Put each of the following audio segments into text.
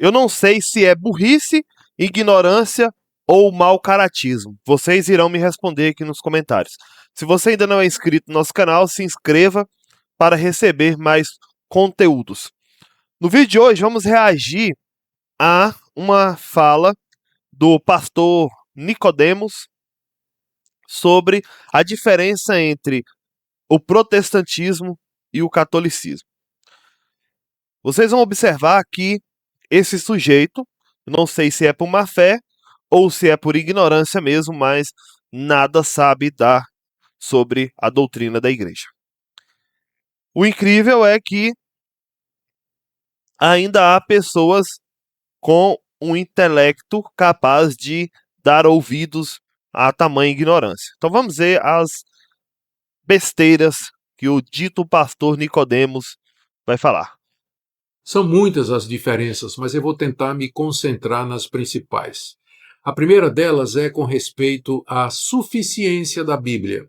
Eu não sei se é burrice, ignorância ou mau caratismo. Vocês irão me responder aqui nos comentários. Se você ainda não é inscrito no nosso canal, se inscreva para receber mais conteúdos. No vídeo de hoje, vamos reagir a uma fala do pastor Nicodemos sobre a diferença entre o protestantismo e o catolicismo. Vocês vão observar que esse sujeito, não sei se é por má fé ou se é por ignorância mesmo, mas nada sabe dar sobre a doutrina da igreja. O incrível é que ainda há pessoas com um intelecto capaz de dar ouvidos a tamanha ignorância. Então vamos ver as besteiras que o dito pastor Nicodemos vai falar. São muitas as diferenças, mas eu vou tentar me concentrar nas principais. A primeira delas é com respeito à suficiência da Bíblia.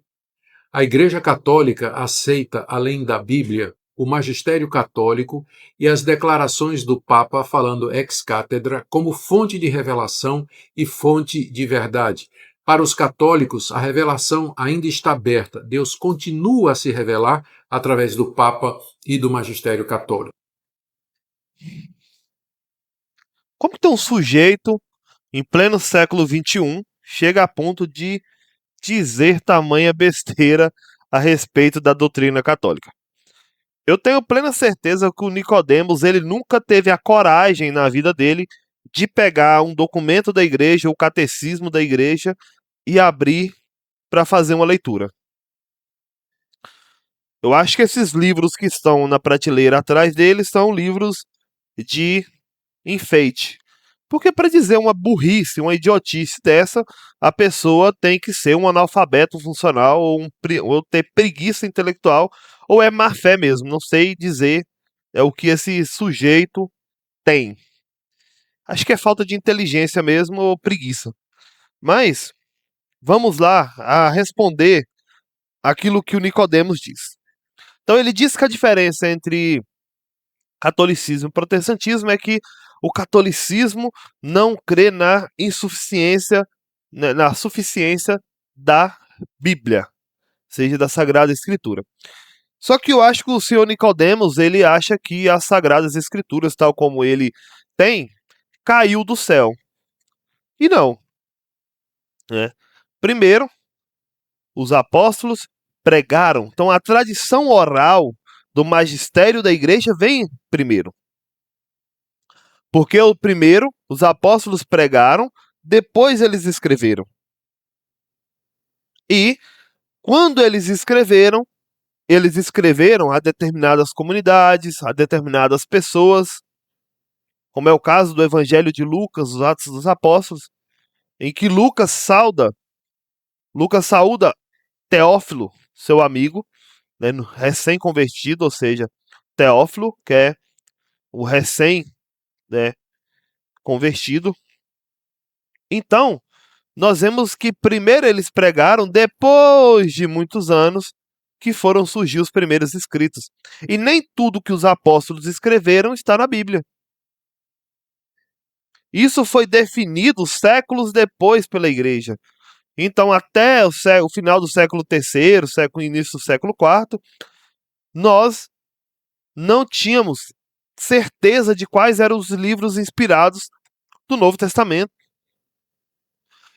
A Igreja Católica aceita, além da Bíblia, o magistério católico e as declarações do Papa falando ex cátedra como fonte de revelação e fonte de verdade. Para os católicos, a revelação ainda está aberta. Deus continua a se revelar através do Papa e do magistério católico. Como que um sujeito, em pleno século XXI, chega a ponto de dizer tamanha besteira a respeito da doutrina católica? Eu tenho plena certeza que o Nicodemos ele nunca teve a coragem na vida dele de pegar um documento da igreja, o catecismo da igreja, e abrir para fazer uma leitura. Eu acho que esses livros que estão na prateleira atrás dele são livros de enfeite. Porque para dizer uma burrice, uma idiotice dessa, a pessoa tem que ser um analfabeto funcional ou ter preguiça intelectual, ou é má fé mesmo. Não sei dizer o que esse sujeito tem. Acho que é falta de inteligência mesmo ou preguiça. Mas vamos lá a responder aquilo que o Nicodemos diz. Então ele diz que a diferença entre catolicismo e protestantismo é que o catolicismo não crê na insuficiência, na suficiência da Bíblia, seja da Sagrada Escritura. Só que eu acho que o senhor Nicodemos, ele acha que as Sagradas Escrituras, tal como ele tem, caiu do céu. E não. Né? Primeiro, os apóstolos pregaram. Então a tradição oral do magistério da igreja vem primeiro. Porque primeiro os apóstolos pregaram, depois eles escreveram. E quando eles escreveram a determinadas comunidades, a determinadas pessoas, como é o caso do Evangelho de Lucas, os Atos dos Apóstolos, em que Lucas saúda Teófilo, seu amigo, né, recém-convertido, ou seja, Teófilo, que é o recém-convertido. Então, nós vemos que primeiro eles pregaram, depois de muitos anos, que foram surgir os primeiros escritos. E nem tudo que os apóstolos escreveram está na Bíblia. Isso foi definido séculos depois pela igreja. Então, até o final do século III, início do século IV, nós não tínhamos certeza de quais eram os livros inspirados do Novo Testamento.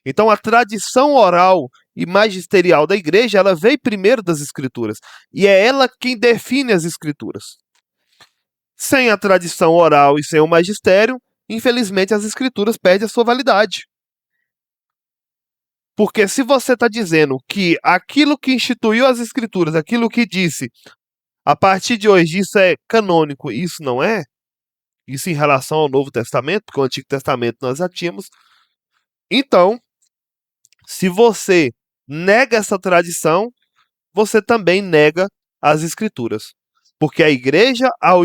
Então, a tradição oral e magisterial da igreja, ela veio primeiro das escrituras. E é ela quem define as escrituras. Sem a tradição oral e sem o magistério, infelizmente as escrituras perdem a sua validade. Porque se você está dizendo que aquilo que instituiu as escrituras, aquilo que disse, a partir de hoje isso é canônico, isso não é, isso em relação ao Novo Testamento, porque o Antigo Testamento nós já tínhamos, então, se você nega essa tradição, você também nega as escrituras. Porque a igreja, ao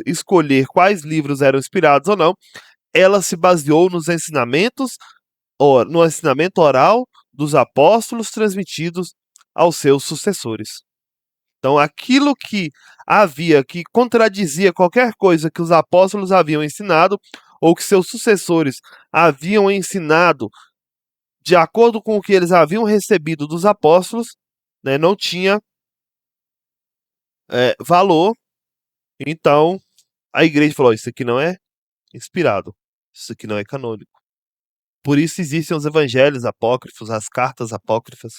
escolher quais livros eram inspirados ou não, ela se baseou no ensinamento oral dos apóstolos transmitidos aos seus sucessores. Então, aquilo que havia, que contradizia qualquer coisa que os apóstolos haviam ensinado, ou que seus sucessores haviam ensinado, de acordo com o que eles haviam recebido dos apóstolos, né, não tinha valor. Então, a igreja falou: isso aqui não é inspirado, isso aqui não é canônico. Por isso existem os evangelhos apócrifos, as cartas apócrifas.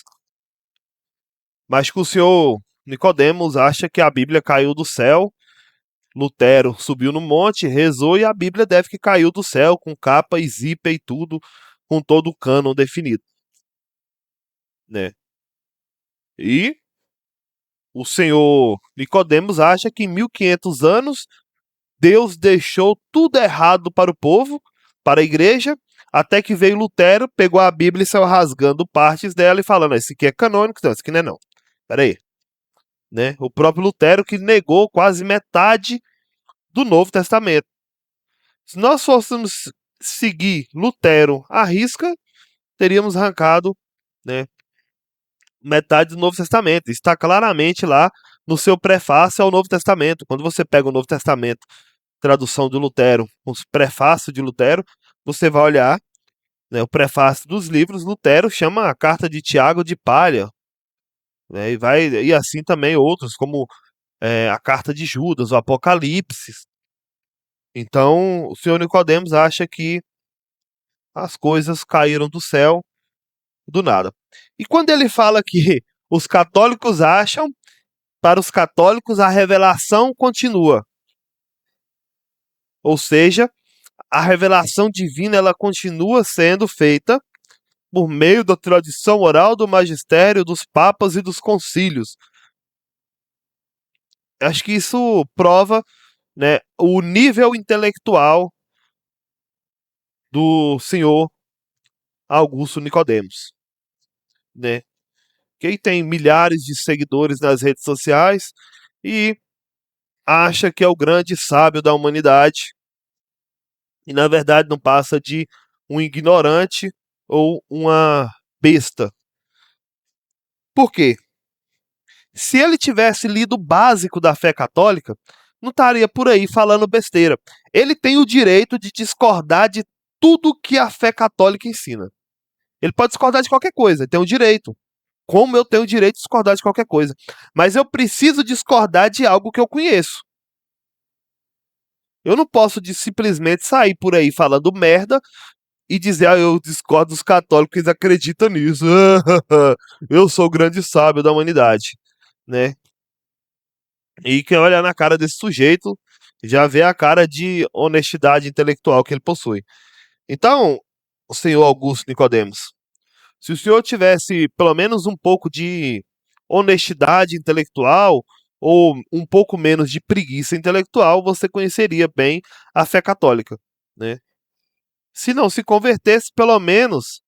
Mas que o senhor Nicodemos acha que a Bíblia caiu do céu, Lutero subiu no monte, rezou e a Bíblia deve que caiu do céu, com capa e zíper e tudo, com todo o cânon definido, né? E o senhor Nicodemos acha que em 1500 anos Deus deixou tudo errado para o povo, para a igreja, até que veio Lutero, pegou a Bíblia e saiu rasgando partes dela e falando: esse aqui é canônico, não, esse aqui não é não. Peraí. Né? O próprio Lutero que negou quase metade do Novo Testamento. Se nós fôssemos seguir Lutero à risca, teríamos arrancado, né, metade do Novo Testamento. Está claramente lá no seu prefácio ao Novo Testamento. Quando você pega o Novo Testamento, tradução de Lutero, os prefácios de Lutero, você vai olhar, né, o prefácio dos livros. Lutero chama a carta de Tiago de palha, né, e assim também outros, como a carta de Judas, o Apocalipse. Então, o senhor Nicodemos acha que as coisas caíram do céu do nada. E quando ele fala que os católicos acham, para os católicos a revelação continua. Ou seja, a revelação divina ela continua sendo feita por meio da tradição oral do magistério, dos papas e dos concílios. Acho que isso prova, né, o nível intelectual do senhor Augusto Nicodemos, né? Quem tem milhares de seguidores nas redes sociais e acha que é o grande sábio da humanidade e na verdade não passa de um ignorante ou uma besta. Por quê? Se ele tivesse lido o básico da fé católica, não estaria por aí falando besteira. Ele tem o direito de discordar de tudo que a fé católica ensina. Ele pode discordar de qualquer coisa, ele tem o direito. Como eu tenho o direito de discordar de qualquer coisa. Mas eu preciso discordar de algo que eu conheço. Eu não posso simplesmente sair por aí falando merda e dizer: eu discordo dos católicos, eles acreditam nisso. Eu sou o grande sábio da humanidade, né? E quem olha na cara desse sujeito já vê a cara de honestidade intelectual que ele possui. Então, o senhor Augusto Nicodemos, se o senhor tivesse pelo menos um pouco de honestidade intelectual ou um pouco menos de preguiça intelectual, você conheceria bem a fé católica, né? Se não se convertesse, pelo menos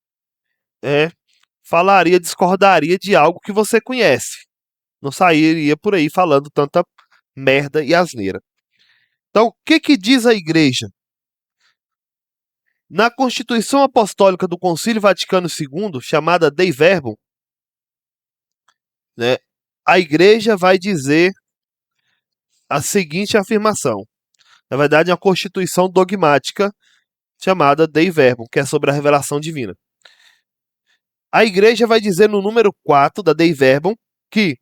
falaria, discordaria de algo que você conhece. Não sairia por aí falando tanta merda e asneira. Então, o que diz a igreja? Na Constituição Apostólica do Concílio Vaticano II, chamada Dei Verbum, né, a igreja vai dizer a seguinte afirmação. Na verdade, é uma constituição dogmática chamada Dei Verbum, que é sobre a revelação divina. A igreja vai dizer no número 4 da Dei Verbum que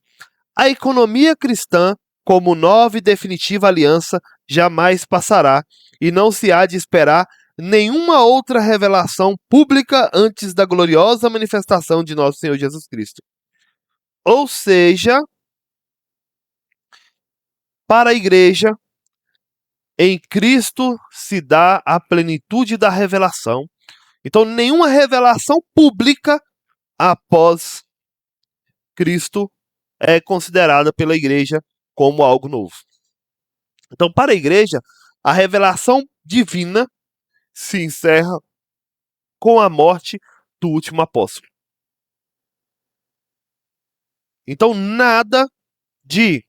a economia cristã, como nova e definitiva aliança, jamais passará e não se há de esperar nenhuma outra revelação pública antes da gloriosa manifestação de nosso Senhor Jesus Cristo. Ou seja, para a igreja, em Cristo se dá a plenitude da revelação. Então, nenhuma revelação pública após Cristo é considerada pela igreja como algo novo. Então, para a igreja, a revelação divina se encerra com a morte do último apóstolo. Então, nada de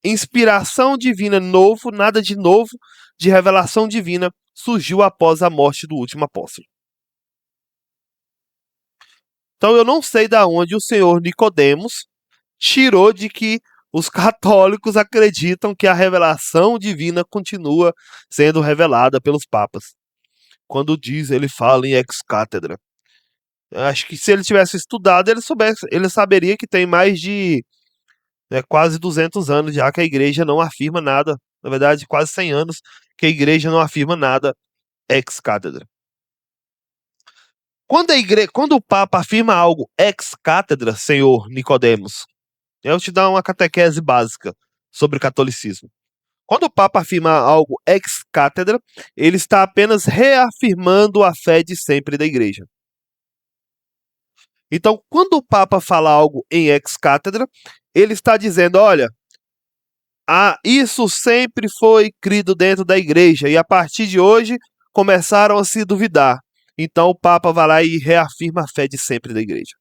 inspiração divina novo, nada de novo de revelação divina surgiu após a morte do último apóstolo. Então, eu não sei de onde o senhor Nicodemos tirou de que os católicos acreditam que a revelação divina continua sendo revelada pelos papas. Quando diz, ele fala em ex cátedra. Acho que se ele tivesse estudado, ele saberia que tem mais de quase 200 anos já que a igreja não afirma nada. Na verdade, quase 100 anos que a igreja não afirma nada ex cátedra. Quando o Papa afirma algo ex cátedra, senhor Nicodemos, eu te dar uma catequese básica sobre catolicismo. Quando o Papa afirma algo ex cátedra, ele está apenas reafirmando a fé de sempre da igreja. Então, quando o Papa fala algo em ex cátedra, ele está dizendo, olha, isso sempre foi crido dentro da igreja e a partir de hoje começaram a se duvidar. Então o Papa vai lá e reafirma a fé de sempre da igreja.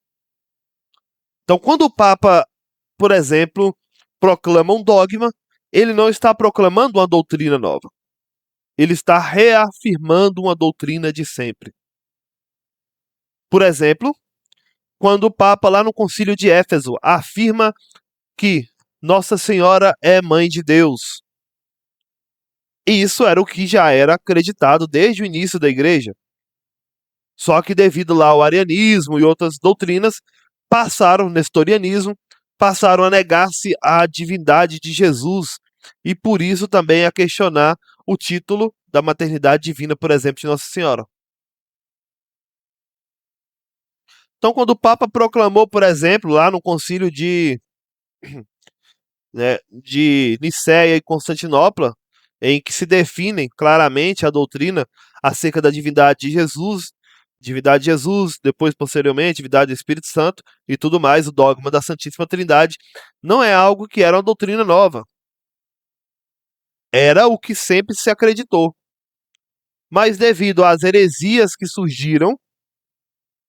Então quando o Papa, por exemplo, proclama um dogma, ele não está proclamando uma doutrina nova. Ele está reafirmando uma doutrina de sempre. Por exemplo, quando o Papa, lá no Concílio de Éfeso, afirma que Nossa Senhora é Mãe de Deus. E isso era o que já era acreditado desde o início da igreja. Só que devido lá ao arianismo e outras doutrinas, nestorianismo, passaram a negar-se à divindade de Jesus e por isso também a questionar o título da maternidade divina, por exemplo, de Nossa Senhora. Então, quando o Papa proclamou, por exemplo, lá no concílio de Nicéia e Constantinopla, em que se definem claramente a doutrina acerca da divindade de Jesus, depois, posteriormente, divindade do Espírito Santo e tudo mais, o dogma da Santíssima Trindade, não é algo que era uma doutrina nova. Era o que sempre se acreditou. Mas devido às heresias que surgiram,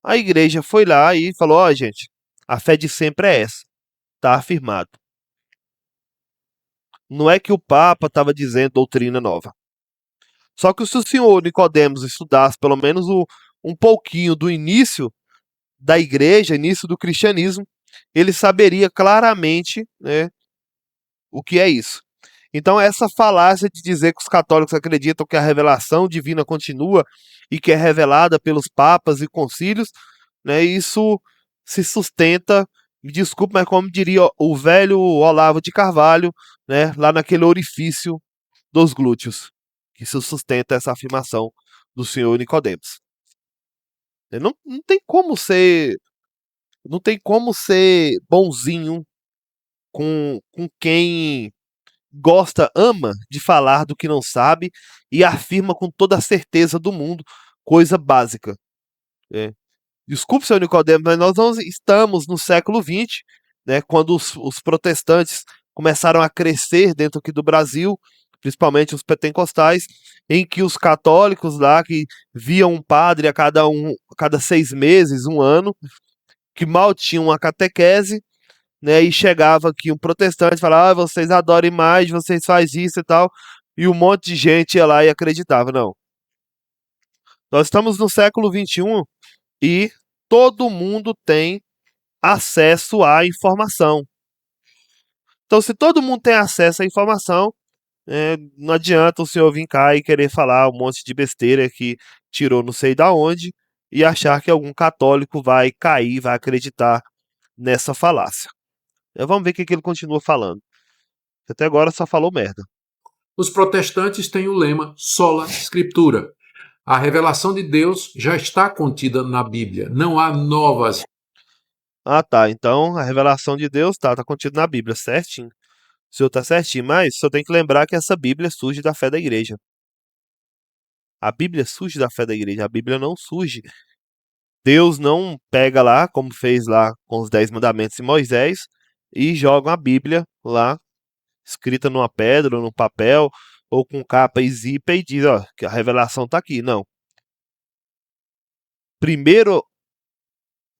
a igreja foi lá e falou, ó, gente, a fé de sempre é essa, está afirmado. Não é que o Papa estava dizendo doutrina nova. Só que se o senhor Nicodemos estudasse pelo menos um pouquinho do início da igreja, início do cristianismo, ele saberia claramente, né, o que é isso. Então, essa falácia de dizer que os católicos acreditam que a revelação divina continua e que é revelada pelos papas e concílios, né, isso se sustenta, me desculpe, mas como diria o velho Olavo de Carvalho, né, lá naquele orifício dos glúteos, que se sustenta essa afirmação do senhor Nicodemos. Não tem como ser, não tem como ser bonzinho com quem ama de falar do que não sabe e afirma com toda a certeza do mundo coisa básica. Desculpe, senhor Nicodemo, mas nós não estamos no século XX, né, quando os protestantes começaram a crescer dentro aqui do Brasil, principalmente os pentecostais, em que os católicos lá, que viam um padre a cada 6 meses, um ano, que mal tinham uma catequese, né, e chegava aqui um protestante e falava, vocês adoram imagem, vocês fazem isso e tal, e um monte de gente ia lá e acreditava. Não. Nós estamos no século XXI e todo mundo tem acesso à informação. Então, se todo mundo tem acesso à informação, não adianta o senhor vir cá e querer falar um monte de besteira que tirou não sei da onde e achar que algum católico vai cair, vai acreditar nessa falácia. Vamos ver o que ele continua falando. Até agora só falou merda. Os protestantes têm o lema sola scriptura. A revelação de Deus já está contida na Bíblia. Não há novas. Ah, tá. Então a revelação de Deus tá contida na Bíblia, certinho. O senhor tá certinho, mas só tem que lembrar que essa Bíblia surge da fé da igreja. A Bíblia surge da fé da igreja. A Bíblia não surge. Deus não pega lá, como fez lá com os 10 mandamentos de Moisés, e joga a Bíblia lá, escrita numa pedra, ou num papel, ou com capa e zipa e diz, ó, que a revelação tá aqui. Não. Primeiro,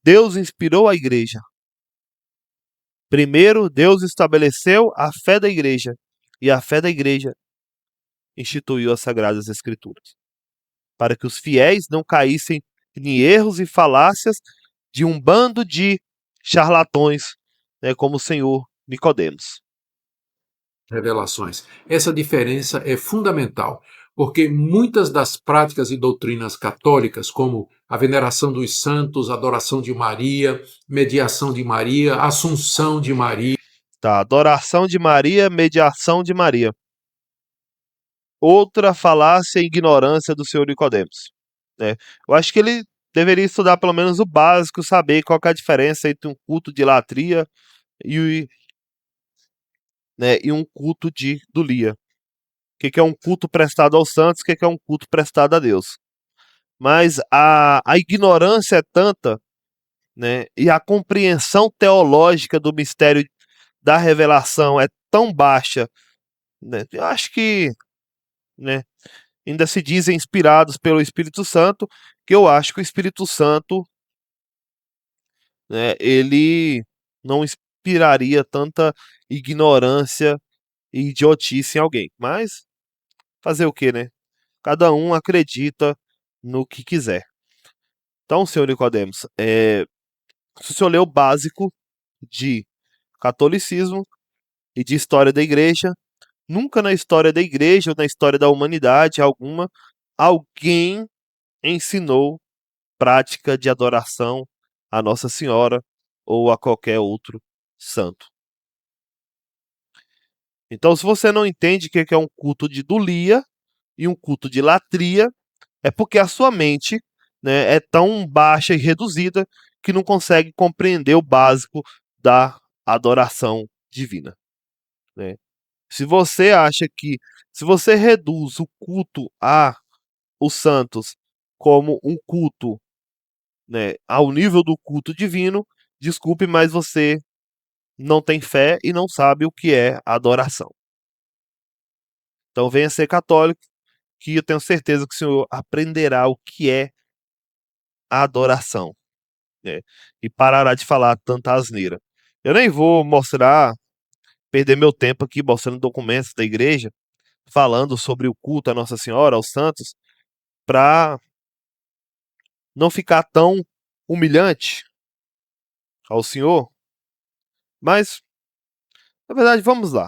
Deus inspirou a igreja. Primeiro, Deus estabeleceu a fé da igreja. E a fé da igreja instituiu as Sagradas Escrituras. Para que os fiéis não caíssem em erros e falácias de um bando de charlatões, né, como o senhor Nicodemos. revelações. Essa diferença é fundamental, porque muitas das práticas e doutrinas católicas, como a veneração dos santos, adoração de Maria, mediação de Maria, assunção de Maria. Tá, adoração de Maria, mediação de Maria. Outra falácia e ignorância do senhor Nicodemos, né? Eu acho que ele deveria estudar pelo menos o básico, saber qual que é a diferença entre um culto de latria e, né, e um culto de dulia. O que é um culto prestado aos santos, o que é um culto prestado a Deus. Mas a ignorância é tanta, né, e a compreensão teológica do mistério da revelação é tão baixa, né, eu acho que, né, ainda se dizem inspirados pelo Espírito Santo, que eu acho que o Espírito Santo, né, ele não inspiraria tanta ignorância e idiotice em alguém. Mas fazer o quê, né? Cada um acredita no que quiser. Então, senhor Nicodemos, se o senhor lê o básico de catolicismo e de história da igreja, nunca na história da igreja ou na história da humanidade alguma, alguém ensinou prática de adoração a Nossa Senhora ou a qualquer outro santo. Então, se você não entende o que é um culto de dulia e um culto de latria, é porque a sua mente, né, é tão baixa e reduzida que não consegue compreender o básico da adoração divina, né? Se você acha que, se você reduz o culto a os santos como um culto, né, ao nível do culto divino, desculpe, mas você não tem fé e não sabe o que é adoração. Então venha ser católico, que eu tenho certeza que o senhor aprenderá o que é adoração, né, e parará de falar tanta asneira. Eu nem vou perder meu tempo aqui mostrando documentos da igreja, falando sobre o culto a Nossa Senhora, aos santos, para não ficar tão humilhante ao senhor. Mas, na verdade, vamos lá.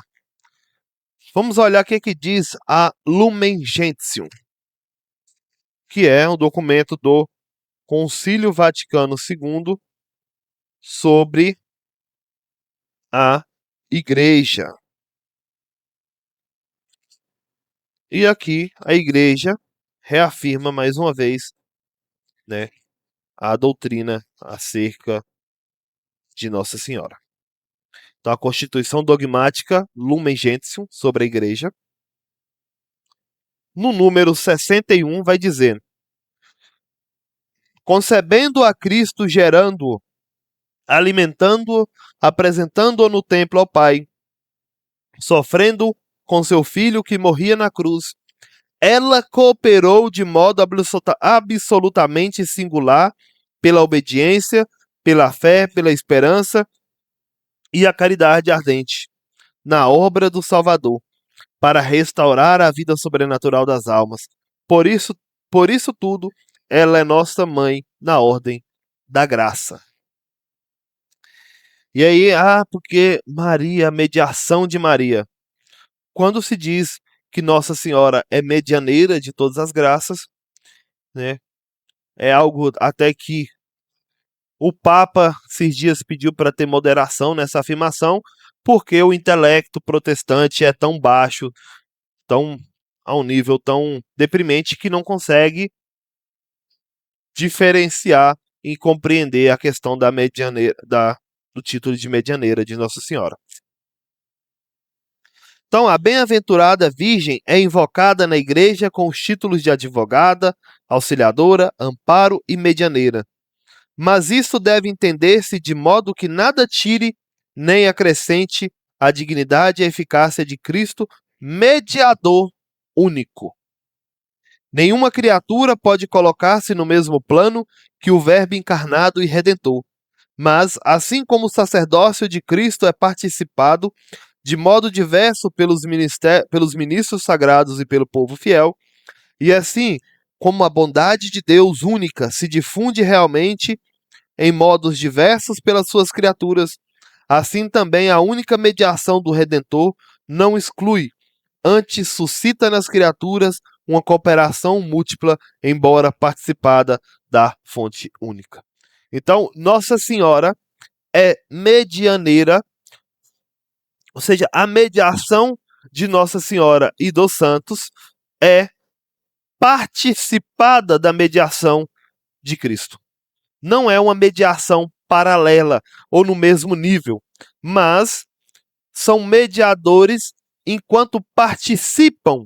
Vamos olhar o que diz a Lumen Gentium, que é um documento do Concílio Vaticano II sobre a Igreja. E aqui a Igreja reafirma mais uma vez, né, a doutrina acerca de Nossa Senhora. Então, a Constituição Dogmática Lumen Gentium sobre a Igreja, no número 61, vai dizer: concebendo a Cristo, gerando-o, alimentando-o, apresentando-o no templo ao Pai, sofrendo com seu filho que morria na cruz, ela cooperou de modo absolutamente singular pela obediência, pela fé, pela esperança e a caridade ardente na obra do Salvador, para restaurar a vida sobrenatural das almas. Por isso tudo, ela é nossa mãe na ordem da graça. E aí, porque Maria, mediação de Maria. Quando se diz que Nossa Senhora é medianeira de todas as graças, né, é algo até que o Papa esses dias pediu para ter moderação nessa afirmação, porque o intelecto protestante é tão baixo, tão a um nível tão deprimente que não consegue diferenciar e compreender a questão da medianeira, do título de medianeira de Nossa Senhora. Então, a bem-aventurada Virgem é invocada na Igreja com os títulos de advogada, auxiliadora, amparo e medianeira. Mas isso deve entender-se de modo que nada tire nem acrescente a dignidade e a eficácia de Cristo, mediador único. Nenhuma criatura pode colocar-se no mesmo plano que o Verbo encarnado e redentor. Mas, assim como o sacerdócio de Cristo é participado de modo diverso pelos ministros sagrados e pelo povo fiel, e assim como a bondade de Deus única se difunde realmente em modos diversos pelas suas criaturas, assim também a única mediação do Redentor não exclui, antes suscita nas criaturas uma cooperação múltipla, embora participada da fonte única. Então, Nossa Senhora é medianeira, ou seja, a mediação de Nossa Senhora e dos santos é participada da mediação de Cristo. Não é uma mediação paralela ou no mesmo nível, mas são mediadores enquanto participam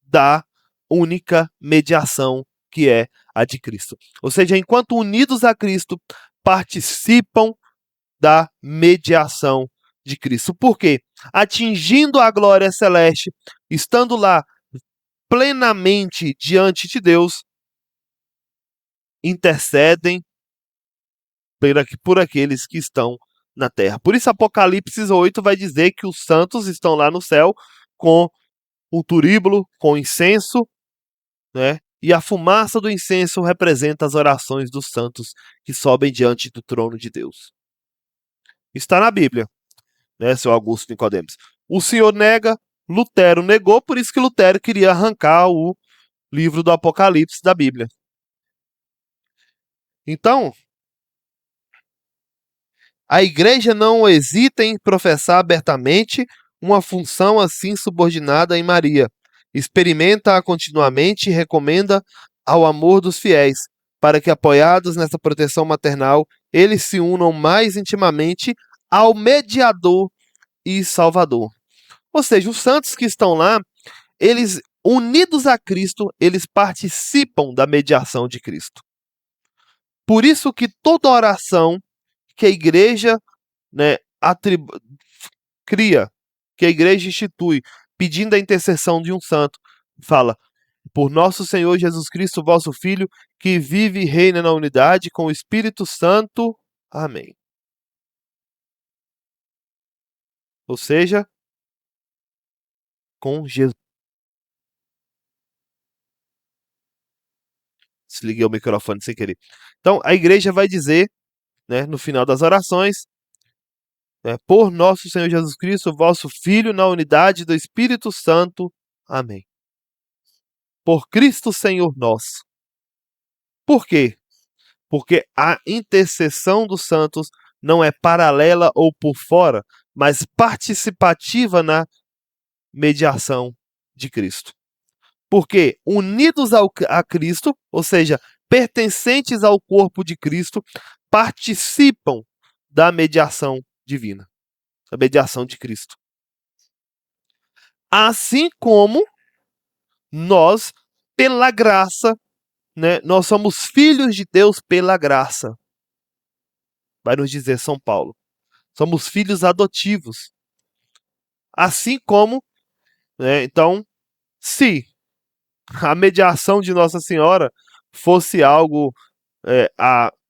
da única mediação que é a de Cristo. Ou seja, enquanto unidos a Cristo, participam da mediação de Cristo. Por quê? Atingindo a glória celeste, estando lá plenamente diante de Deus, intercedem por aqueles que estão na terra. Por isso, Apocalipse 8 vai dizer que os santos estão lá no céu com o turíbulo, com incenso, né? E a fumaça do incenso representa as orações dos santos que sobem diante do trono de Deus. Está na Bíblia, né, seu Augusto Nicodemos. O senhor nega, Lutero negou, por isso que Lutero queria arrancar o livro do Apocalipse da Bíblia. Então, a igreja não hesita em professar abertamente uma função assim subordinada em Maria. Experimenta-a continuamente e recomenda ao amor dos fiéis, para que, apoiados nessa proteção maternal, eles se unam mais intimamente ao mediador e salvador. Ou seja, os santos que estão lá, eles, unidos a Cristo, eles participam da mediação de Cristo. Por isso que toda oração que a igreja, né, cria, que a igreja institui, pedindo a intercessão de um santo, fala: por nosso Senhor Jesus Cristo, vosso Filho, que vive e reina na unidade com o Espírito Santo. Amém. Ou seja, com Jesus. Desliguei o microfone sem querer. Então, a igreja vai dizer, né, no final das orações, né, por nosso Senhor Jesus Cristo, vosso Filho, na unidade do Espírito Santo. Amém. Por Cristo Senhor nosso. Por quê? Porque a intercessão dos santos não é paralela ou por fora, mas participativa na mediação de Cristo. Porque unidos a Cristo, ou seja, pertencentes ao corpo de Cristo, participam da mediação divina, da mediação de Cristo. Assim como nós, pela graça, né, nós somos filhos de Deus pela graça. Vai nos dizer São Paulo. Somos filhos adotivos. Assim como, né, então, se a mediação de Nossa Senhora fosse algo,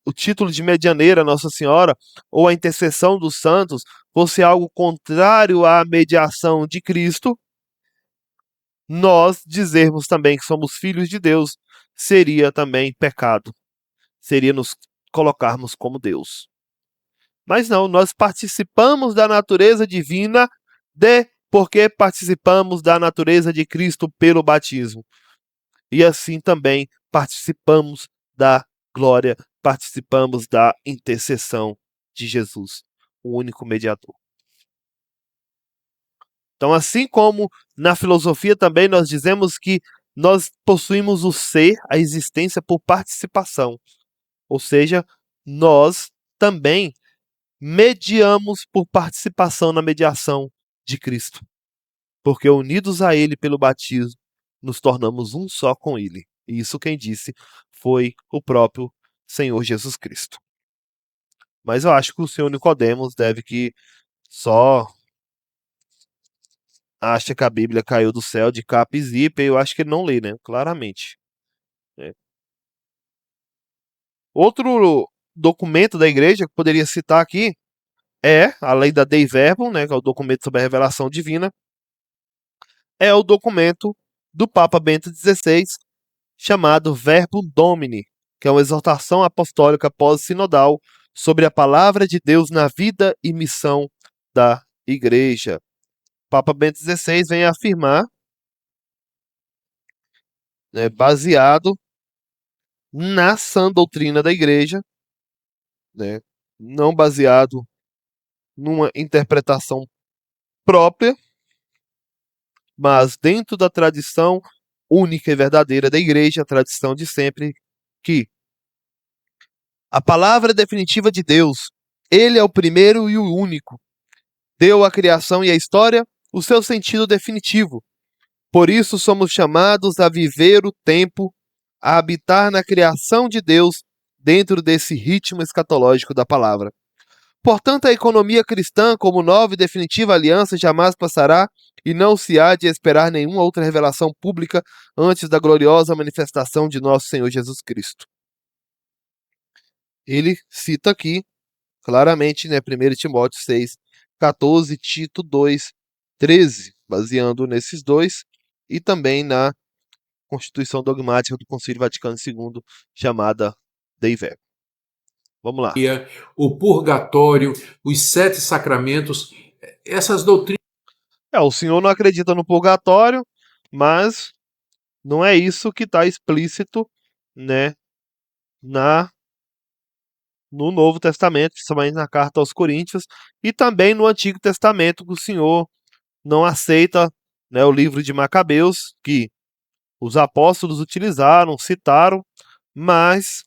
o título de medianeira Nossa Senhora, ou a intercessão dos santos, fosse algo contrário à mediação de Cristo, nós dizermos também que somos filhos de Deus seria também pecado. Seria nos colocarmos como Deus. Mas não, nós participamos da natureza divina porque participamos da natureza de Cristo pelo batismo. E assim também participamos da glória, participamos da intercessão de Jesus, o único mediador. Então, assim como na filosofia também nós dizemos que nós possuímos o ser, a existência por participação. Ou seja, nós também mediamos por participação na mediação de Cristo. Porque unidos a Ele pelo batismo, nos tornamos um só com Ele. E isso quem disse foi o próprio Senhor Jesus Cristo. Mas eu acho que o senhor Nicodemos deve que só acha que a Bíblia caiu do céu de capa e zíper, eu acho que ele não lê, né? Claramente. Né? Outro documento da igreja que poderia citar aqui é a lei da Dei Verbum, né, que é o documento sobre a revelação divina, é o documento do Papa Bento XVI, chamado Verbum Domini, que é uma exortação apostólica pós-sinodal sobre a palavra de Deus na vida e missão da igreja. Papa Bento XVI vem afirmar, né, baseado na sã doutrina da Igreja, né, não baseado numa interpretação própria, mas dentro da tradição única e verdadeira da Igreja, a tradição de sempre, que a palavra definitiva de Deus, Ele é o primeiro e o único, deu à criação e à história o seu sentido definitivo. Por isso somos chamados a viver o tempo, a habitar na criação de Deus dentro desse ritmo escatológico da palavra. Portanto, a economia cristã, como nova e definitiva aliança, jamais passará e não se há de esperar nenhuma outra revelação pública antes da gloriosa manifestação de nosso Senhor Jesus Cristo. Ele cita aqui, claramente, né, 1 Timóteo 6, 14, Tito 2, 13, baseando nesses dois, e também na Constituição Dogmática do Concílio Vaticano II, chamada Dei Verbum. Vamos lá. O purgatório, os 7 sacramentos, essas doutrinas. O senhor não acredita no purgatório, mas não é isso que está explícito, né, no Novo Testamento, principalmente na carta aos Coríntios, e também no Antigo Testamento, que o senhor não aceita, né, o livro de Macabeus, que os apóstolos utilizaram, citaram, mas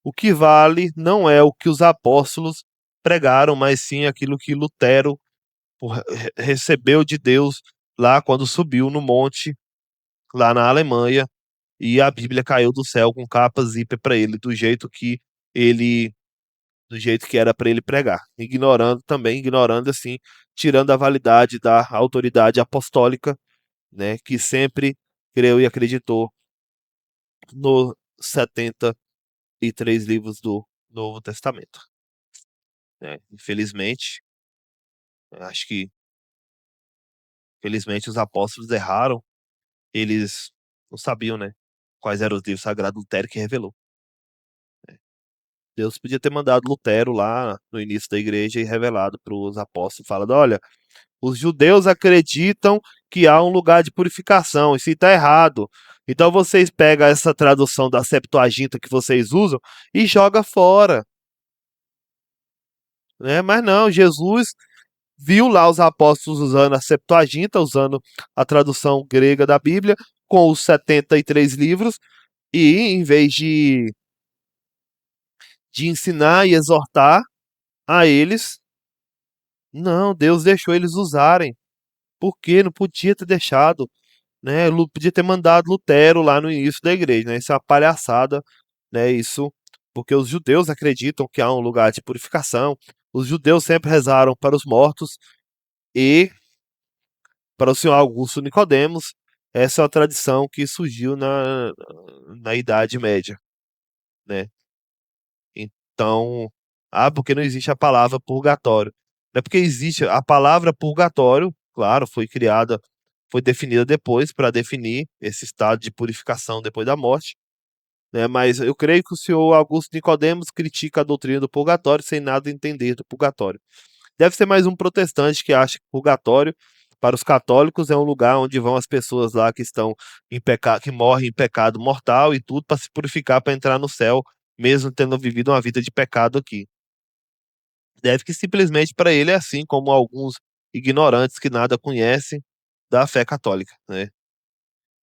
o que vale não é o que os apóstolos pregaram, mas sim aquilo que Lutero recebeu de Deus lá quando subiu no monte, lá na Alemanha, e a Bíblia caiu do céu com capa zíper para ele, do jeito que era para ele pregar, ignorando assim, tirando a validade da autoridade apostólica, né, que sempre creu e acreditou nos 73 livros do Novo Testamento. Infelizmente, acho que felizmente os apóstolos erraram, eles não sabiam, né, quais eram os livros sagrados. Lutero que revelou. Deus podia ter mandado Lutero lá no início da igreja e revelado para os apóstolos, falando: olha, os judeus acreditam que há um lugar de purificação, isso está errado. Então vocês pegam essa tradução da Septuaginta que vocês usam e joga fora. Né? Mas não, Jesus viu lá os apóstolos usando a Septuaginta, usando a tradução grega da Bíblia, com os 73 livros, e em vez de ensinar e exortar a eles, não, Deus deixou eles usarem. Por quê? Não podia ter deixado, né? Podia ter mandado Lutero lá no início da igreja, né? Isso é uma palhaçada, né? Isso porque os judeus acreditam que há um lugar de purificação. Os judeus sempre rezaram para os mortos e para o senhor Augusto Nicodemos, essa é uma tradição que surgiu na Idade Média, né? Então, porque não existe a palavra purgatório. Não é porque existe a palavra purgatório, claro, foi definida depois para definir esse estado de purificação depois da morte, né? Mas eu creio que o senhor Augusto Nicodemos critica a doutrina do purgatório sem nada entender do purgatório. Deve ser mais um protestante que acha que purgatório, para os católicos, é um lugar onde vão as pessoas lá que estão em pecado, que morrem em pecado mortal e tudo para se purificar para entrar no céu, mesmo tendo vivido uma vida de pecado aqui. Deve que simplesmente para ele é assim, como alguns ignorantes que nada conhecem da fé católica, né?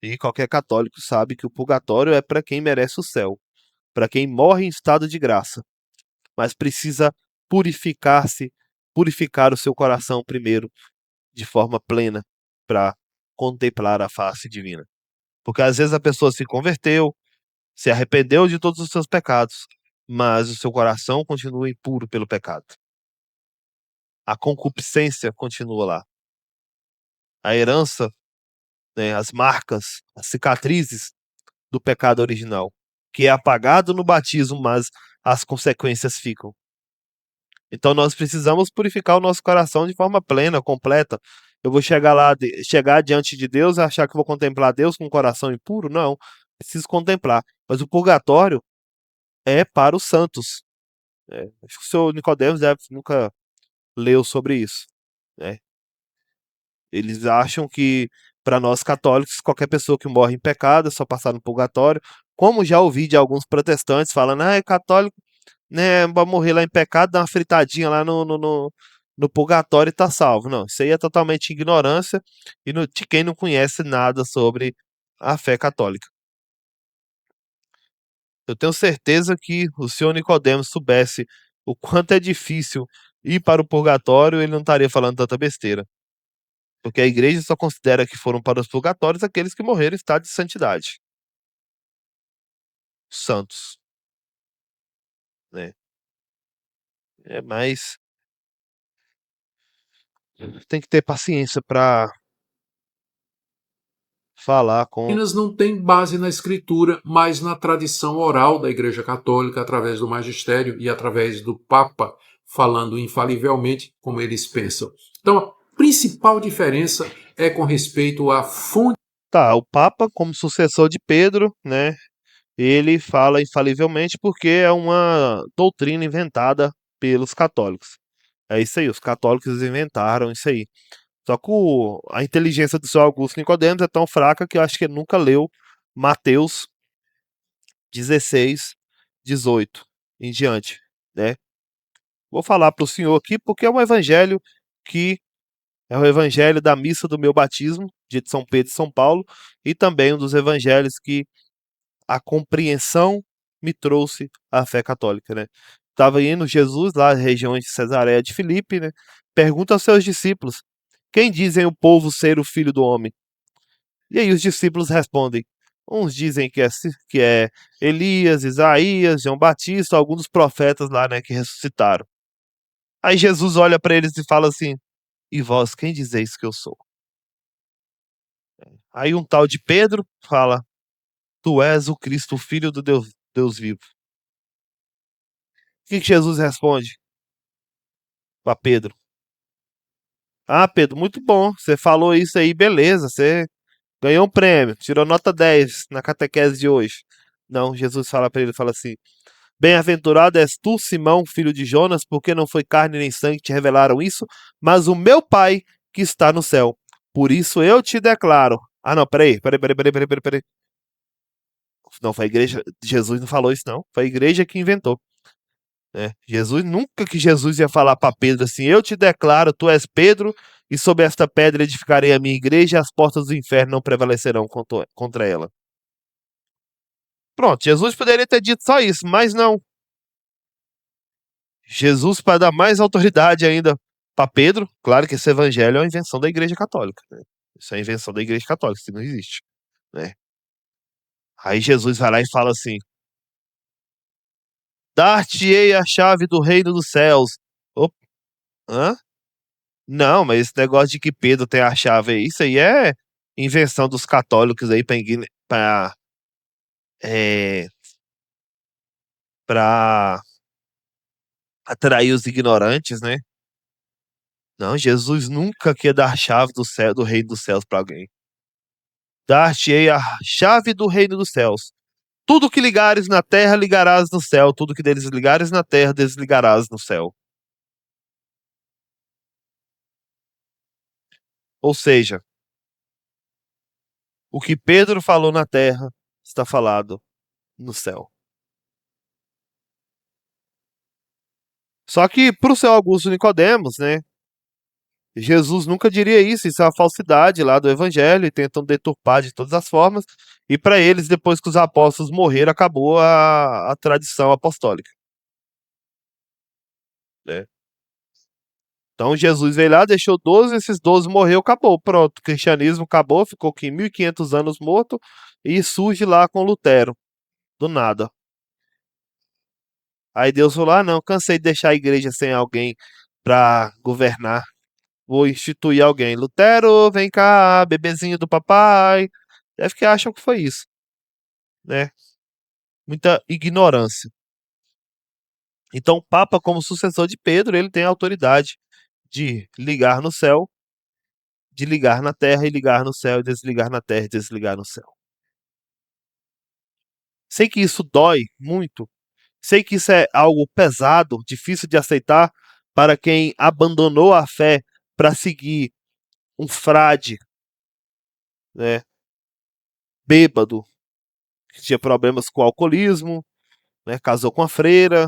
E qualquer católico sabe que o purgatório é para quem merece o céu, para quem morre em estado de graça, mas precisa purificar-se, purificar o seu coração primeiro, de forma plena, para contemplar a face divina. Porque às vezes a pessoa se converteu, se arrependeu de todos os seus pecados, mas o seu coração continua impuro pelo pecado. A concupiscência continua lá. A herança, né, as marcas, as cicatrizes do pecado original, que é apagado no batismo, mas as consequências ficam. Então nós precisamos purificar o nosso coração de forma plena, completa. Eu vou chegar diante de Deus e achar que vou contemplar Deus com o coração impuro? Não, preciso contemplar. Mas o purgatório é para os santos. Acho que o senhor Nicodemos nunca leu sobre isso, né? Eles acham que, para nós católicos, qualquer pessoa que morre em pecado é só passar no purgatório. Como já ouvi de alguns protestantes falando, é católico, né, vai morrer lá em pecado, dá uma fritadinha lá no purgatório e tá salvo. Não, isso aí é totalmente ignorância de quem não conhece nada sobre a fé católica. Eu tenho certeza que o senhor Nicodemos soubesse o quanto é difícil ir para o purgatório, ele não estaria falando tanta besteira. Porque a igreja só considera que foram para os purgatórios aqueles que morreram em estado de santidade. Santos, né? Mas tem que ter paciência para falar com. Não tem base na escritura, mas na tradição oral da Igreja Católica, através do magistério e através do Papa, falando infalivelmente como eles pensam. Então, a principal diferença é com respeito à fonte. Tá, o Papa, como sucessor de Pedro, né? Ele fala infalivelmente porque é uma doutrina inventada pelos católicos. É isso aí, os católicos inventaram isso aí. Só que a inteligência do seu Augusto Nicodemos é tão fraca que eu acho que ele nunca leu Mateus 16, 18 em diante, né? Vou falar para o senhor aqui porque é um evangelho que é o evangelho da missa do meu batismo, de São Pedro e São Paulo, e também um dos evangelhos que a compreensão me trouxe à fé católica, né? Estava indo Jesus lá na região de Cesareia de Filipe, né? Pergunta aos seus discípulos: quem dizem o povo ser o filho do homem? E aí os discípulos respondem: uns dizem que é Elias, Isaías, João Batista, alguns dos profetas lá, né, que ressuscitaram. Aí Jesus olha para eles e fala assim: e vós, quem dizeis que eu sou? Aí um tal de Pedro fala: tu és o Cristo, o Filho do Deus vivo. O que Jesus responde para Pedro? Ah, Pedro, muito bom. Você falou isso aí, beleza. Você ganhou um prêmio, tirou nota 10 na catequese de hoje. Não, Jesus fala para ele, fala assim: bem-aventurado és tu, Simão, filho de Jonas, porque não foi carne nem sangue que te revelaram isso, mas o meu Pai que está no céu. Por isso eu te declaro. Ah, não, peraí. Não, foi a igreja. Jesus não falou isso, não. Foi a igreja que inventou. Né? Jesus, nunca que Jesus ia falar para Pedro assim: eu te declaro, tu és Pedro, e sobre esta pedra edificarei a minha igreja, e as portas do inferno não prevalecerão contra ela. Pronto, Jesus poderia ter dito só isso, mas não. Jesus, para dar mais autoridade ainda para Pedro, claro que esse evangelho é uma invenção da Igreja Católica. Né? Isso é invenção da Igreja Católica, isso não existe. Né? Aí Jesus vai lá e fala assim: dar-te-ei a chave do reino dos céus. Opa, hã? Não, mas esse negócio de que Pedro tem a chave aí, isso aí é invenção dos católicos aí para é, pra atrair os ignorantes, né? Não, Jesus nunca quer dar a chave do céu, do reino dos céus para alguém. Dar-te-ei a chave do reino dos céus. Tudo que ligares na terra, ligarás no céu. Tudo que desligares na terra, desligarás no céu. Ou seja, o que Pedro falou na terra está falado no céu. Só que para o seu Augusto Nicodemos, né? Jesus nunca diria isso é uma falsidade lá do evangelho e tentam deturpar de todas as formas. E para eles, depois que os apóstolos morreram, acabou a tradição apostólica. Né? Então Jesus veio lá, deixou 12, esses 12 morreu, acabou. Pronto, o cristianismo acabou, ficou aqui 1500 anos morto e surge lá com Lutero, do nada. Aí Deus falou: ah, não, cansei de deixar a igreja sem alguém para governar. Vou instituir alguém. Lutero, vem cá, bebezinho do papai. Deve que acham que foi isso, né? Muita ignorância. Então, o Papa, como sucessor de Pedro, ele tem a autoridade de ligar no céu, de ligar na terra e ligar no céu, e desligar na terra e desligar no céu. Sei que isso dói muito, sei que isso é algo pesado, difícil de aceitar para quem abandonou a fé para seguir um frade, né, bêbado, que tinha problemas com o alcoolismo, né, casou com a freira,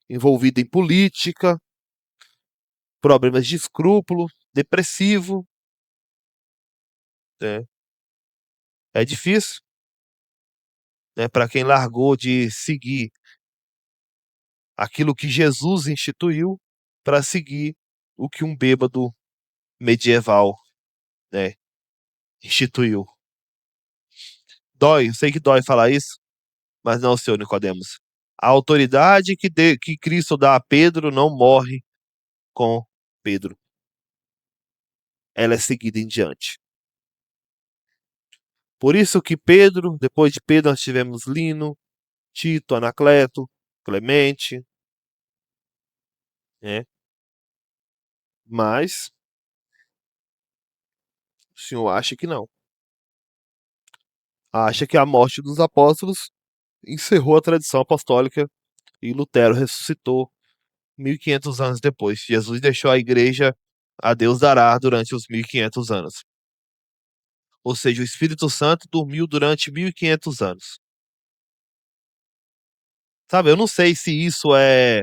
envolvido em política, problemas de escrúpulo, depressivo, né? É difícil, né, para quem largou de seguir aquilo que Jesus instituiu para seguir o que um bêbado medieval, né, instituiu. Dói, eu sei que dói falar isso, mas não, senhor Nicodemos. A autoridade que Cristo dá a Pedro não morre com Pedro. Ela é seguida em diante. Por isso que Pedro, depois de Pedro nós tivemos Lino, Tito, Anacleto, Clemente, né? Mas o senhor acha que não. Acha que a morte dos apóstolos encerrou a tradição apostólica e Lutero ressuscitou 1500 anos depois. Jesus deixou a igreja a Deus dará durante os 1500 anos. Ou seja, o Espírito Santo dormiu durante 1500 anos. Sabe, eu não sei se isso é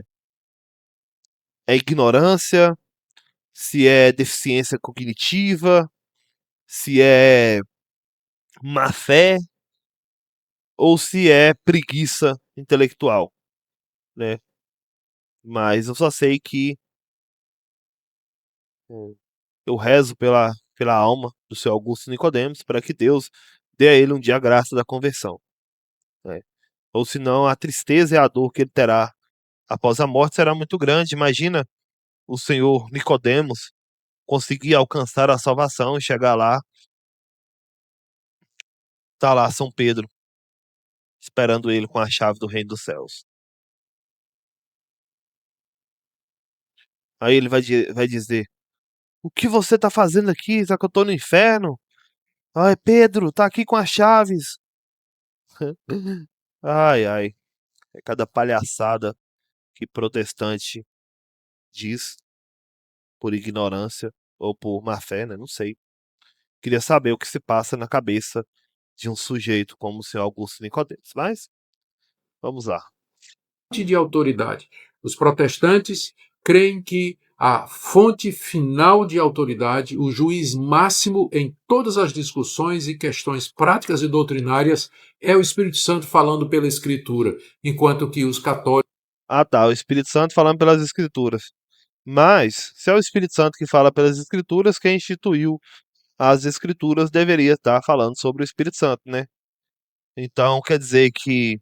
ignorância, se é deficiência cognitiva, se é má fé ou se é preguiça intelectual, né? Mas eu só sei que eu rezo pela alma do seu Augusto Nicodemos para que Deus dê a ele um dia a graça da conversão, né? Ou senão a tristeza e a dor que ele terá após a morte será muito grande. Imagina o senhor Nicodemos conseguir alcançar a salvação e chegar lá, tá lá São Pedro esperando ele com a chave do reino dos céus. Aí ele vai dizer: o que você tá fazendo aqui? Será que eu tô no inferno? Ai, Pedro, tá aqui com as chaves. Ai, ai. É cada palhaçada que protestante diz por ignorância ou por má fé, né? Não sei. Queria saber o que se passa na cabeça de um sujeito como o senhor Augusto Nicodemos. Mas, vamos lá. De autoridade. Os protestantes creem que a fonte final de autoridade, o juiz máximo em todas as discussões e questões práticas e doutrinárias, é o Espírito Santo falando pela Escritura, enquanto que os católicos. Ah, tá. O Espírito Santo falando pelas Escrituras. Mas, se é o Espírito Santo que fala pelas Escrituras, quem instituiu as Escrituras deveria estar falando sobre o Espírito Santo, né? Então, quer dizer que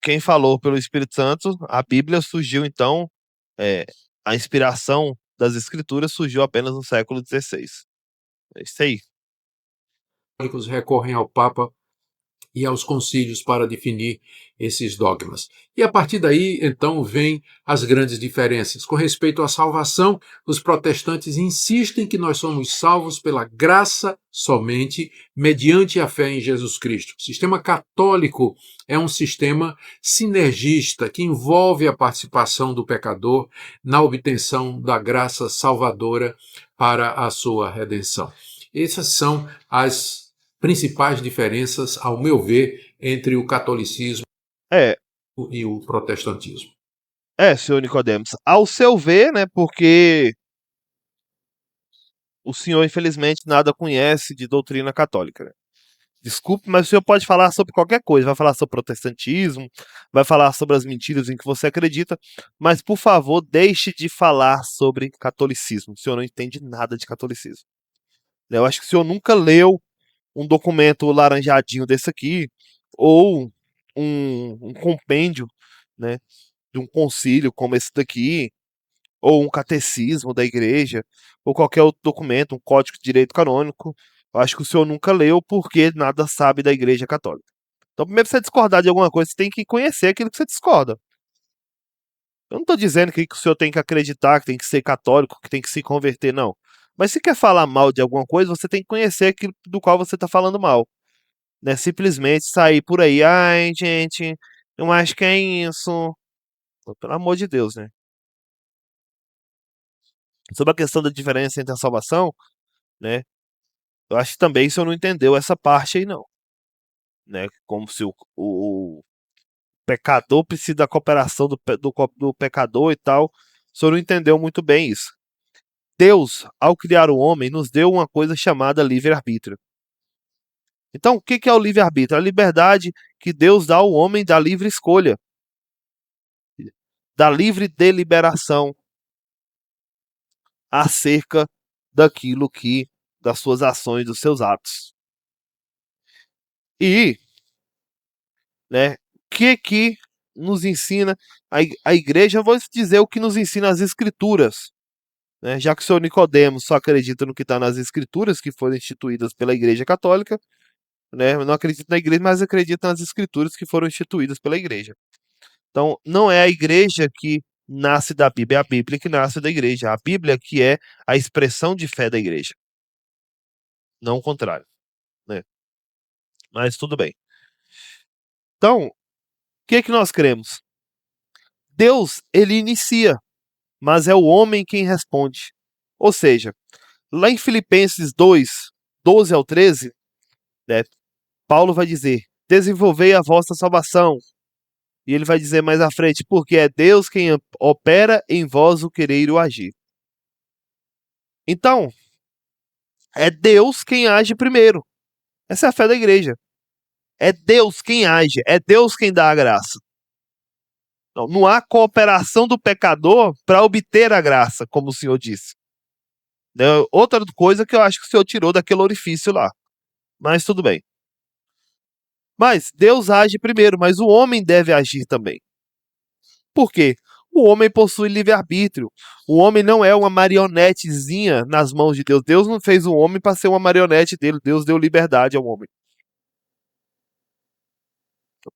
quem falou pelo Espírito Santo, a Bíblia surgiu então, é, a inspiração das Escrituras surgiu apenas no século XVI. É isso aí. Recorrem ao Papa e aos concílios para definir esses dogmas. E a partir daí, então, vêm as grandes diferenças. Com respeito à salvação, os protestantes insistem que nós somos salvos pela graça somente, mediante a fé em Jesus Cristo. O sistema católico é um sistema sinergista que envolve a participação do pecador na obtenção da graça salvadora para a sua redenção. Essas são as principais diferenças, ao meu ver, entre o catolicismo É, e o protestantismo. senhor Nicodemos, ao seu ver, né, porque o senhor, infelizmente, nada conhece de doutrina católica, né? Desculpe, mas o senhor pode falar sobre qualquer coisa. Vai falar sobre protestantismo, vai falar sobre as mentiras em que você acredita, mas, por favor, deixe de falar sobre catolicismo. O senhor não entende nada de catolicismo. Eu acho que o senhor nunca leu um documento laranjadinho desse aqui, ou um compêndio, né, de um concílio como esse daqui, ou um catecismo da igreja, ou qualquer outro documento, um código de direito canônico. Eu acho que o senhor nunca leu porque nada sabe da igreja católica. Então, primeiro, pra você discordar de alguma coisa, você tem que conhecer aquilo que você discorda. Eu não estou dizendo que o senhor tem que acreditar, que tem que ser católico, que tem que se converter, não. Mas se quer falar mal de alguma coisa, você tem que conhecer aquilo do qual você está falando mal. Não é simplesmente sair por aí, ai, gente, eu acho que é isso. Pelo amor de Deus, né? Sobre a questão da diferença entre a salvação, né? Eu acho que também o senhor não entendeu essa parte aí, não. Né? Como se o pecador precisa da cooperação do pecador e tal. O senhor não entendeu muito bem isso. Deus, ao criar o homem, nos deu uma coisa chamada livre-arbítrio. Então, o que é o livre-arbítrio? A liberdade que Deus dá ao homem da livre escolha, da livre deliberação acerca daquilo que, das suas ações, dos seus atos. E, né, que nos ensina a igreja? Eu vou dizer o que nos ensina as escrituras, né? Já que o senhor Nicodemos só acredita no que está nas escrituras, que foram instituídas pela Igreja Católica, né? Eu não acredito na igreja, mas acredito nas escrituras que foram instituídas pela igreja. Então, não é a igreja que nasce da Bíblia, é a Bíblia que nasce da igreja. A Bíblia que é a expressão de fé da igreja. Não o contrário, né? Mas tudo bem. Então, o que nós cremos? Deus, ele inicia, mas é o homem quem responde. Ou seja, lá em Filipenses 2, 12 ao 13, né, Paulo vai dizer: desenvolvei a vossa salvação. E ele vai dizer mais à frente: porque é Deus quem opera em vós o querer e o agir. Então, é Deus quem age primeiro. Essa é a fé da igreja. É Deus quem age, é Deus quem dá a graça. Não há cooperação do pecador para obter a graça, como o Senhor disse. Outra coisa que eu acho que o Senhor tirou daquele orifício lá. Mas tudo bem. Mas Deus age primeiro, mas o homem deve agir também. Por quê? O homem possui livre-arbítrio. O homem não é uma marionetezinha nas mãos de Deus. Deus não fez o homem para ser uma marionete dele. Deus deu liberdade ao homem.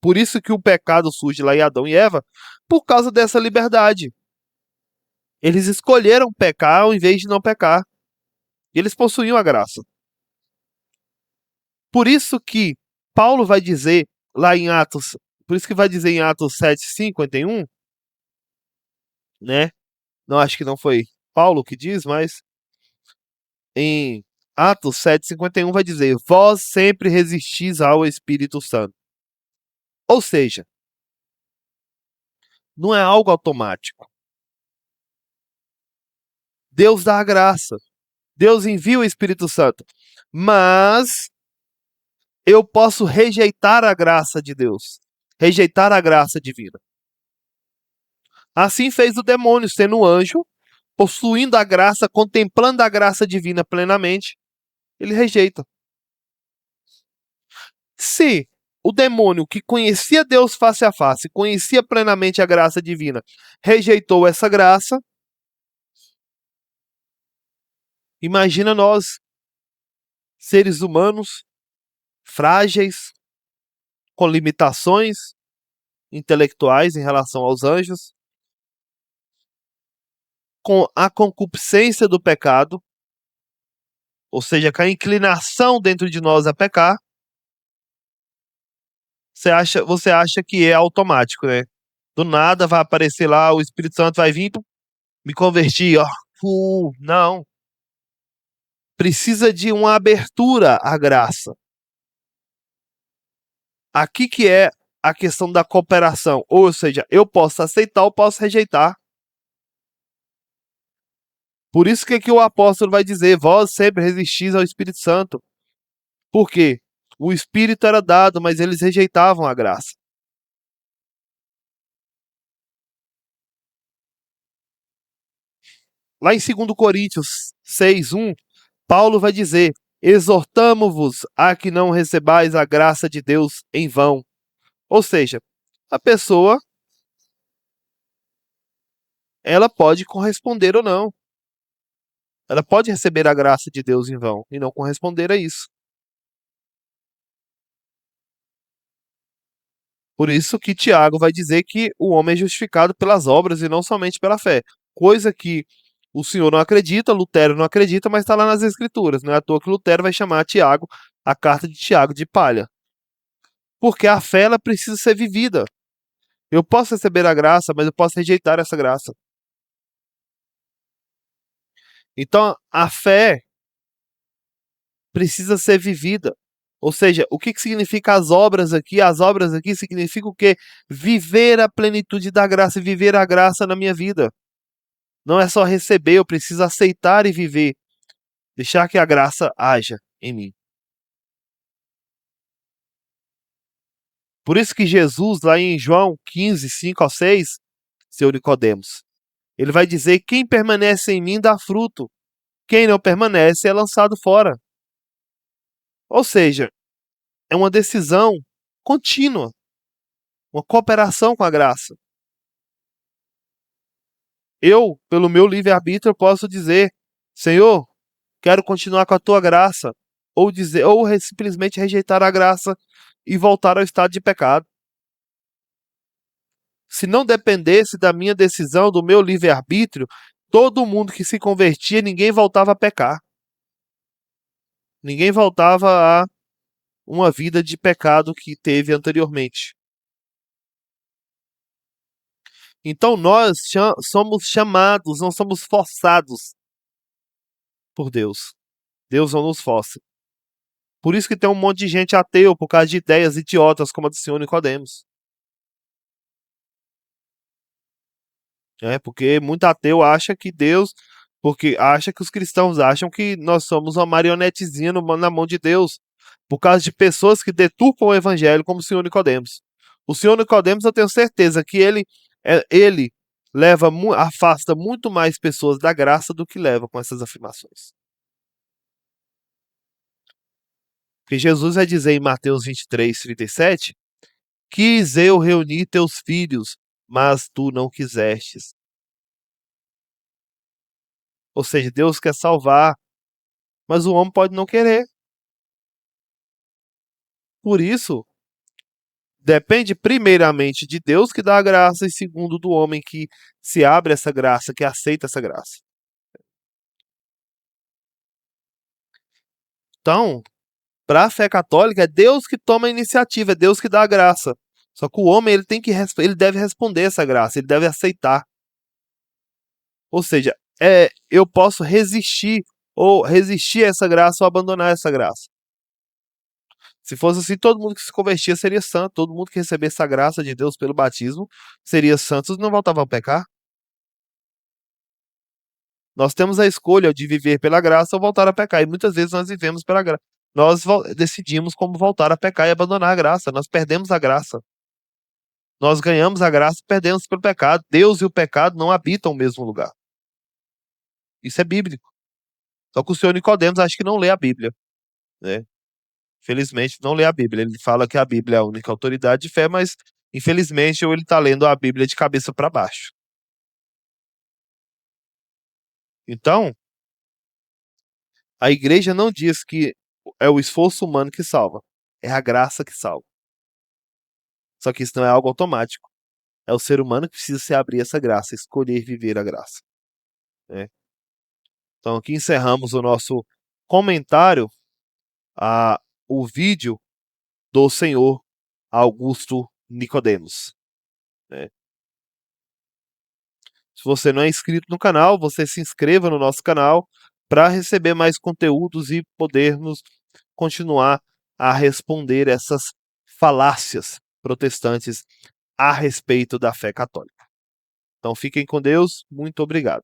Por isso que o pecado surge lá em Adão e Eva, por causa dessa liberdade. Eles escolheram pecar ao invés de não pecar. Eles possuíam a graça. Por isso que Paulo vai dizer lá em Atos, por isso que vai dizer em Atos 7:51, né? Não, acho que não foi Paulo que diz, mas em Atos 7:51 vai dizer: vós sempre resistis ao Espírito Santo. Ou seja, não é algo automático. Deus dá a graça. Deus envia o Espírito Santo. Mas eu posso rejeitar a graça de Deus. Rejeitar a graça divina. Assim fez o demônio, sendo um anjo, possuindo a graça, contemplando a graça divina plenamente, ele rejeita. Se o demônio que conhecia Deus face a face, conhecia plenamente a graça divina, rejeitou essa graça, imagina nós, seres humanos, frágeis, com limitações intelectuais em relação aos anjos, com a concupiscência do pecado, ou seja, com a inclinação dentro de nós a pecar. Você acha que é automático, né? Do nada vai aparecer lá, o Espírito Santo vai vir, me convertir, ó. Não. Precisa de uma abertura à graça. Aqui que é a questão da cooperação. Ou seja, eu posso aceitar ou posso rejeitar. Por isso que aqui o apóstolo vai dizer: vós sempre resistis ao Espírito Santo. Por quê? O Espírito era dado, mas eles rejeitavam a graça. Lá em 2 Coríntios 6:1, Paulo vai dizer: exortamo-vos a que não recebais a graça de Deus em vão. Ou seja, a pessoa, ela pode corresponder ou não. Ela pode receber a graça de Deus em vão e não corresponder a isso. Por isso que Tiago vai dizer que o homem é justificado pelas obras e não somente pela fé. Coisa que o senhor não acredita, Lutero não acredita, mas está lá nas escrituras. Não é à toa que Lutero vai chamar Tiago, a carta de Tiago, de palha. Porque a fé, ela precisa ser vivida. Eu posso receber a graça, mas eu posso rejeitar essa graça. Então, a fé precisa ser vivida. Ou seja, o que significa as obras aqui? As obras aqui significam o quê? Viver a plenitude da graça, viver a graça na minha vida. Não é só receber, eu preciso aceitar e viver. Deixar que a graça haja em mim. Por isso que Jesus, lá em João 15, 5 ao 6, seu Nicodemos, ele vai dizer: quem permanece em mim dá fruto. Quem não permanece é lançado fora. Ou seja, é uma decisão contínua, uma cooperação com a graça. Eu, pelo meu livre-arbítrio, posso dizer: Senhor, quero continuar com a tua graça, ou dizer, ou simplesmente rejeitar a graça e voltar ao estado de pecado. Se não dependesse da minha decisão, do meu livre-arbítrio, todo mundo que se convertia, ninguém voltava a pecar. Ninguém voltava a uma vida de pecado que teve anteriormente. Então nós somos chamados, não somos forçados por Deus. Deus não nos força. Por isso que tem um monte de gente ateu por causa de ideias idiotas como a do senhor Nicodemos. Porque muito ateu acha que Deus, porque acha que os cristãos acham que nós somos uma marionetezinha na mão de Deus, por causa de pessoas que deturpam o evangelho, como o senhor Nicodemos. O senhor Nicodemos, eu tenho certeza que ele afasta muito mais pessoas da graça do que leva com essas afirmações. Porque Jesus vai dizer em Mateus 23, 37, quis eu reunir teus filhos, mas tu não quisestes. Ou seja, Deus quer salvar, mas o homem pode não querer. Por isso, depende primeiramente de Deus que dá a graça e segundo do homem que se abre essa graça, que aceita essa graça. Então, para a fé católica, é Deus que toma a iniciativa, é Deus que dá a graça. Só que o homem ele deve responder essa graça, ele deve aceitar. Ou seja, eu posso resistir a essa graça ou abandonar essa graça. Se fosse assim, todo mundo que se convertia seria santo, todo mundo que recebesse a graça de Deus pelo batismo seria santo e não voltava a pecar. Nós temos a escolha de viver pela graça ou voltar a pecar, e muitas vezes nós vivemos pela graça. Nós decidimos como voltar a pecar e abandonar a graça, nós perdemos a graça. Nós ganhamos a graça e perdemos pelo pecado. Deus e o pecado não habitam o mesmo lugar. Isso é bíblico. Só que o senhor Nicodemos acho que não lê a Bíblia, né? Felizmente não lê a Bíblia. Ele fala que a Bíblia é a única autoridade de fé, mas infelizmente ou ele está lendo a Bíblia de cabeça para baixo. Então, a igreja não diz que é o esforço humano que salva, é a graça que salva. Só que isso não é algo automático. É o ser humano que precisa se abrir essa graça, escolher viver a graça, né? Então aqui encerramos o nosso comentário o vídeo do senhor Augusto Nicodemos, né? Se você não é inscrito no canal, você se inscreva no nosso canal para receber mais conteúdos e podermos continuar a responder essas falácias protestantes a respeito da fé católica. Então fiquem com Deus, muito obrigado.